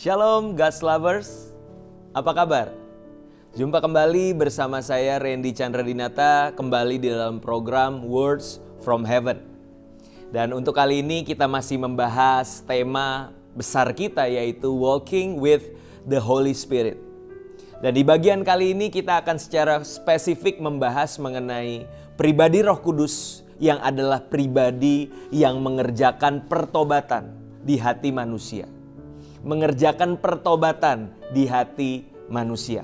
Shalom God's Lovers, apa kabar? Jumpa kembali bersama saya Randy Chandra Dinata, kembali di dalam program Words from Heaven. Dan untuk kali ini kita masih membahas tema besar kita, yaitu Walking with the Holy Spirit. Dan di bagian kali ini kita akan secara spesifik membahas mengenai pribadi Roh Kudus yang adalah pribadi yang mengerjakan pertobatan di hati manusia. Mengerjakan pertobatan di hati manusia.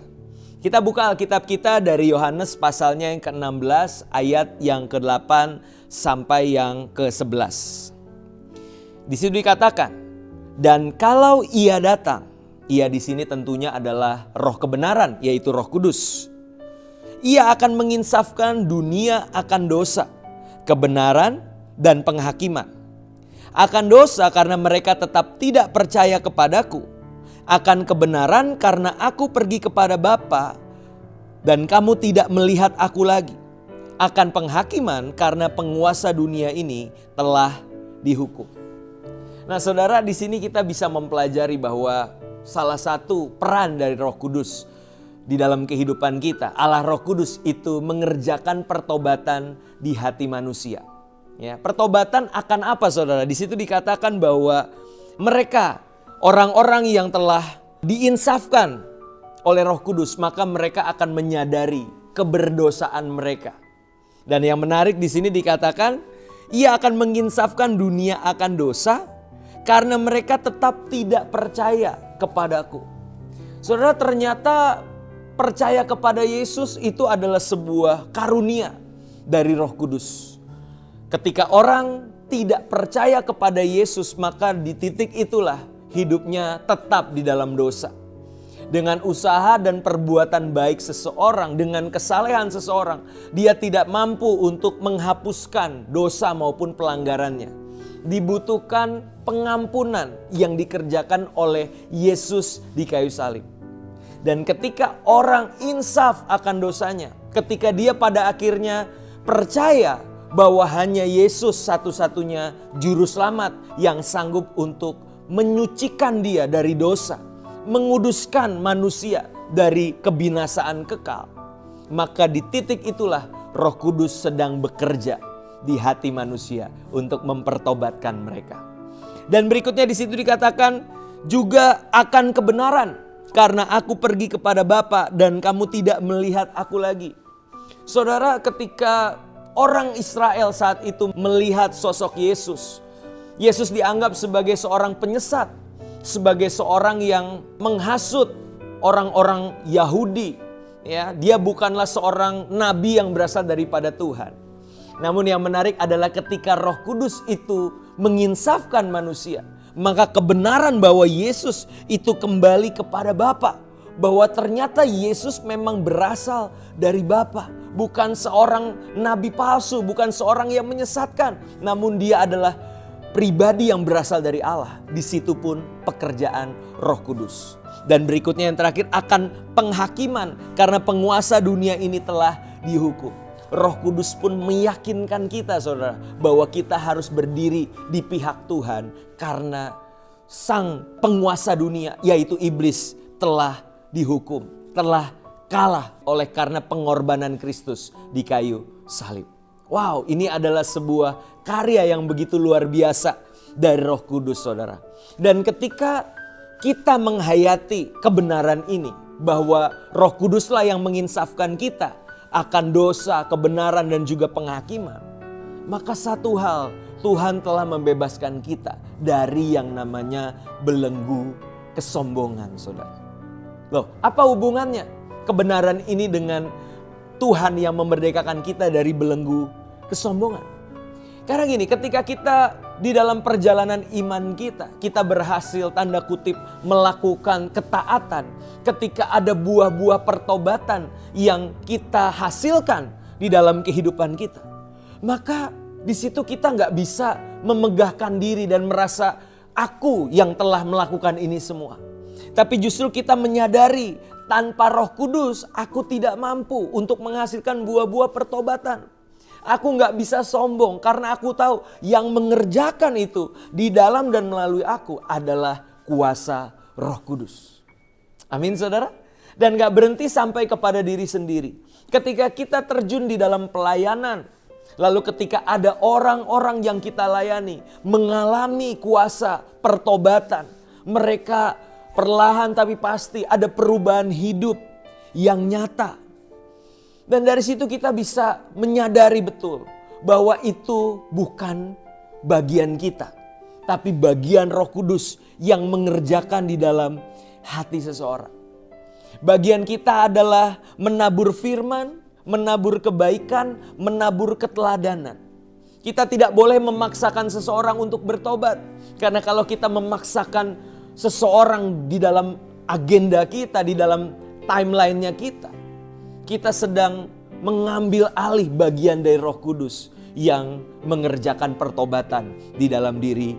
Kita buka Alkitab kita dari Yohanes pasalnya yang ke-16 ayat yang ke-8 sampai yang ke-11. Di situ dikatakan, dan kalau ia datang, ia di sini tentunya adalah Roh kebenaran, yaitu Roh Kudus. Ia akan menginsafkan dunia akan dosa, kebenaran dan penghakiman. Akan dosa karena mereka tetap tidak percaya kepadaku. Akan kebenaran karena aku pergi kepada Bapa dan kamu tidak melihat aku lagi. Akan penghakiman karena penguasa dunia ini telah dihukum. Nah, saudara, di sini kita bisa mempelajari bahwa salah satu peran dari Roh Kudus di dalam kehidupan kita, Allah Roh Kudus itu mengerjakan pertobatan di hati manusia. Ya, pertobatan akan apa, saudara? Di situ dikatakan bahwa mereka, orang-orang yang telah diinsafkan oleh Roh Kudus, maka mereka akan menyadari keberdosaan mereka. Dan yang menarik di sini dikatakan, ia akan menginsafkan dunia akan dosa karena mereka tetap tidak percaya kepadaku. Saudara, ternyata percaya kepada Yesus itu adalah sebuah karunia dari Roh Kudus. Ketika orang tidak percaya kepada Yesus, maka di titik itulah hidupnya tetap di dalam dosa. Dengan usaha dan perbuatan baik seseorang, dengan kesalehan seseorang, dia tidak mampu untuk menghapuskan dosa maupun pelanggarannya. Dibutuhkan pengampunan yang dikerjakan oleh Yesus di kayu salib. Dan ketika orang insaf akan dosanya, ketika dia pada akhirnya percaya bahwa hanya Yesus satu-satunya juru selamat yang sanggup untuk menyucikan dia dari dosa, menguduskan manusia dari kebinasaan kekal, maka di titik itulah Roh Kudus sedang bekerja di hati manusia untuk mempertobatkan mereka. Dan berikutnya di situ dikatakan juga akan kebenaran karena aku pergi kepada Bapa dan kamu tidak melihat aku lagi. Saudara, ketika orang Israel saat itu melihat sosok Yesus, Yesus dianggap sebagai seorang penyesat, sebagai seorang yang menghasut orang-orang Yahudi. Ya, dia bukanlah seorang nabi yang berasal daripada Tuhan. Namun yang menarik adalah ketika Roh Kudus itu menginsafkan manusia, maka kebenaran bahwa Yesus itu kembali kepada Bapa, bahwa ternyata Yesus memang berasal dari Bapa, bukan seorang nabi palsu, bukan seorang yang menyesatkan, namun dia adalah pribadi yang berasal dari Allah. Di situ pun pekerjaan Roh Kudus. Dan berikutnya yang terakhir akan penghakiman, karena penguasa dunia ini telah dihukum. Roh Kudus pun meyakinkan kita, saudara, bahwa kita harus berdiri di pihak Tuhan karena sang penguasa dunia, yaitu iblis, telah dihukum, telah kalah oleh karena pengorbanan Kristus di kayu salib. Wow, ini adalah sebuah karya yang begitu luar biasa dari Roh Kudus, saudara. Dan ketika kita menghayati kebenaran ini, bahwa Roh Kuduslah yang menginsafkan kita akan dosa, kebenaran, dan juga penghakiman, maka satu hal, Tuhan telah membebaskan kita dari yang namanya belenggu kesombongan, saudara. Loh, apa hubungannya kebenaran ini dengan Tuhan yang memerdekakan kita dari belenggu kesombongan? Karena gini, ketika kita di dalam perjalanan iman kita berhasil tanda kutip melakukan ketaatan. Ketika ada buah-buah pertobatan yang kita hasilkan di dalam kehidupan kita, maka di situ kita nggak bisa memegahkan diri dan merasa aku yang telah melakukan ini semua. Tapi justru kita menyadari tanpa Roh Kudus aku tidak mampu untuk menghasilkan buah-buah pertobatan. Aku nggak bisa sombong karena aku tahu yang mengerjakan itu di dalam dan melalui aku adalah kuasa Roh Kudus. Amin, saudara. Dan gak berhenti sampai kepada diri sendiri. Ketika kita terjun di dalam pelayanan, lalu ketika ada orang-orang yang kita layani mengalami kuasa pertobatan, mereka perlahan tapi pasti ada perubahan hidup yang nyata. Dan dari situ kita bisa menyadari betul bahwa itu bukan bagian kita, tapi bagian Roh Kudus yang mengerjakan di dalam hati seseorang. Bagian kita adalah menabur firman, menabur kebaikan, menabur keteladanan. Kita tidak boleh memaksakan seseorang untuk bertobat. Karena kalau kita memaksakan seseorang di dalam agenda kita, di dalam timeline-nya kita sedang mengambil alih bagian dari Roh Kudus yang mengerjakan pertobatan di dalam diri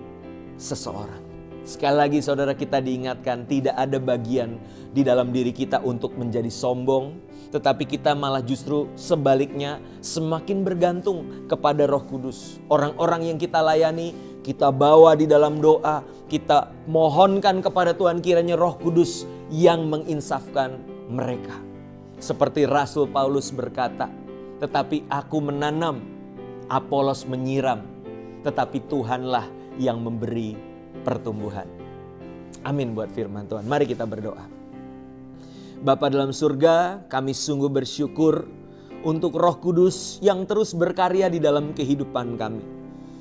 seseorang. Sekali lagi saudara, kita diingatkan tidak ada bagian di dalam diri kita untuk menjadi sombong, tetapi kita malah justru sebaliknya semakin bergantung kepada Roh Kudus. Orang-orang yang kita layani, kita bawa di dalam doa, kita mohonkan kepada Tuhan kiranya Roh Kudus yang menginsafkan mereka. Seperti Rasul Paulus berkata, tetapi aku menanam, Apolos menyiram, tetapi Tuhanlah yang memberi pertumbuhan. Amin buat firman Tuhan. Mari kita berdoa. Bapa dalam surga, kami sungguh bersyukur untuk Roh Kudus yang terus berkarya di dalam kehidupan kami.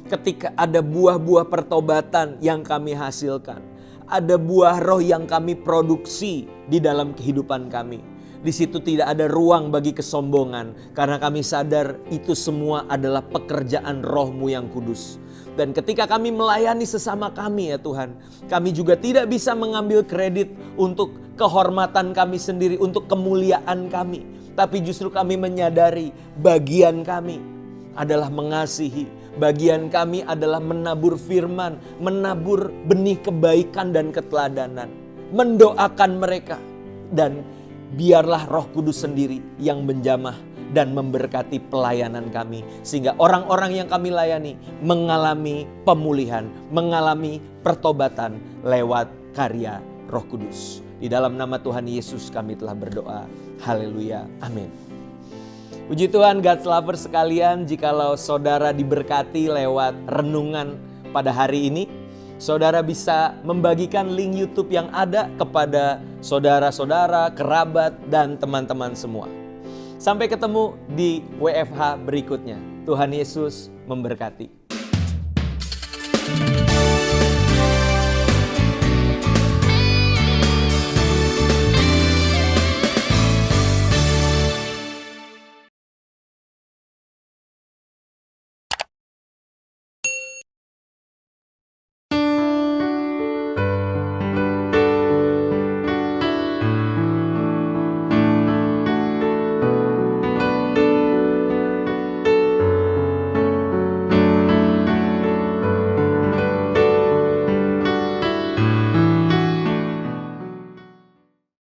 Ketika ada buah-buah pertobatan yang kami hasilkan, ada buah roh yang kami produksi di dalam kehidupan kami. Di situ tidak ada ruang bagi kesombongan, karena kami sadar itu semua adalah pekerjaan Roh-Mu yang kudus. Dan ketika kami melayani sesama kami ya Tuhan, kami juga tidak bisa mengambil kredit untuk kehormatan kami sendiri, untuk kemuliaan kami. Tapi justru kami menyadari bagian kami adalah mengasihi. Bagian kami adalah menabur firman, menabur benih kebaikan dan keteladanan. Mendoakan mereka. Dan biarlah Roh Kudus sendiri yang menjamah dan memberkati pelayanan kami. Sehingga orang-orang yang kami layani mengalami pemulihan, mengalami pertobatan lewat karya Roh Kudus. Di dalam nama Tuhan Yesus kami telah berdoa. Haleluya. Amin. Puji Tuhan, God's lovers sekalian, jikalau saudara diberkati lewat renungan pada hari ini, saudara bisa membagikan link YouTube yang ada kepada saudara-saudara, kerabat, dan teman-teman semua. Sampai ketemu di WFH berikutnya. Tuhan Yesus memberkati.